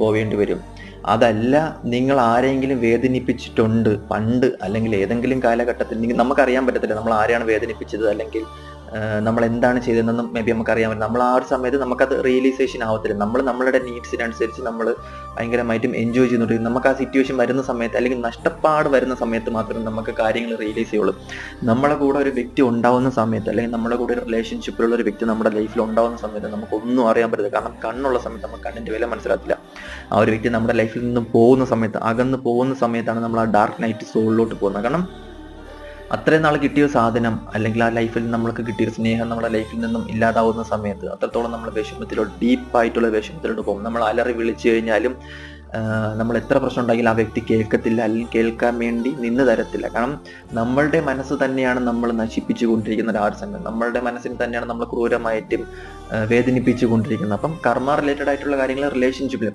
പോവേണ്ടി വരും. അതല്ല, നിങ്ങൾ ആരെങ്കിലും വേദനിപ്പിച്ചിട്ടുണ്ട് പണ്ട്, അല്ലെങ്കിൽ ഏതെങ്കിലും കാലഘട്ടത്തിൽ നമുക്കറിയാൻ പറ്റത്തില്ല നമ്മൾ ആരെയാണ് വേദനിപ്പിച്ചത്, അല്ലെങ്കിൽ നമ്മൾ എന്താണ് ചെയ്തതെന്നും മേ ബി നമുക്കറിയാൻ പറ്റില്ല. നമ്മൾ ആ ഒരു സമയത്ത് നമുക്കത് റിയലൈസേഷൻ ആവത്തില്ല. നമ്മൾ നമ്മളുടെ നീഡ്സിനനുസരിച്ച് നമ്മൾ ഭയങ്കരമായിട്ടും എൻജോയ് ചെയ്യുന്നുണ്ട്. നമുക്ക് ആ സിറ്റുവേഷൻ വരുന്ന സമയത്ത്, അല്ലെങ്കിൽ നഷ്ടപ്പാട് വരുന്ന സമയത്ത് മാത്രമേ നമുക്ക് കാര്യങ്ങൾ റിയലൈസ് ചെയ്യുള്ളൂ. നമ്മളെ കൂടെ ഒരു വ്യക്തി ഉണ്ടാവുന്ന സമയത്ത്, അല്ലെങ്കിൽ നമ്മുടെ കൂടെ ഒരു റിലേഷൻഷിപ്പിലുള്ള ഒരു വ്യക്തി നമ്മുടെ ലൈഫിൽ ഉണ്ടാവുന്ന സമയത്ത് നമുക്കൊന്നും അറിയാൻ പറ്റില്ല. കാരണം കണ്ണുള്ള സമയത്ത് നമുക്ക് കണ്ണിന്റെ വില മനസ്സിലാത്തില്ല. ആ ഒരു വ്യക്തി നമ്മുടെ ലൈഫിൽ നിന്നും പോകുന്ന സമയത്ത്, അകന്ന് പോകുന്ന സമയത്താണ് നമ്മൾ ആ ഡാർക്ക് നൈറ്റ് സോളിലോട്ട് പോകുന്നത്. കാരണം അത്രയും നാൾ കിട്ടിയ സാധനം, അല്ലെങ്കിൽ ആ ലൈഫിൽ നമ്മൾക്ക് കിട്ടിയ സ്നേഹം നമ്മുടെ ലൈഫിൽ നിന്നും ഇല്ലാതാവുന്ന സമയത്ത് അത്രത്തോളം നമ്മൾ വിഷമത്തിലോട്ട്, ഡീപ്പായിട്ടുള്ള വിഷമത്തിലോട്ട് പോകും. നമ്മൾ അലറി വിളിച്ചു കഴിഞ്ഞാലും നമ്മൾ എത്ര പ്രശ്നം ഉണ്ടെങ്കിലും ആ വ്യക്തി കേൾക്കത്തില്ല, അല്ലെങ്കിൽ കേൾക്കാൻ വേണ്ടി നിന്ന് തരത്തില്ല. കാരണം നമ്മളുടെ മനസ്സ് തന്നെയാണ് നമ്മൾ നശിപ്പിച്ചു കൊണ്ടിരിക്കുന്ന ആ ഒരു സമയം. നമ്മളുടെ മനസ്സിന് തന്നെയാണ് നമ്മൾ ക്രൂരമായിട്ടും വേദനിപ്പിച്ചു കൊണ്ടിരിക്കുന്നത്. അപ്പം കർമ്മ റിലേറ്റഡ് ആയിട്ടുള്ള കാര്യങ്ങൾ റിലേഷൻഷിപ്പിൽ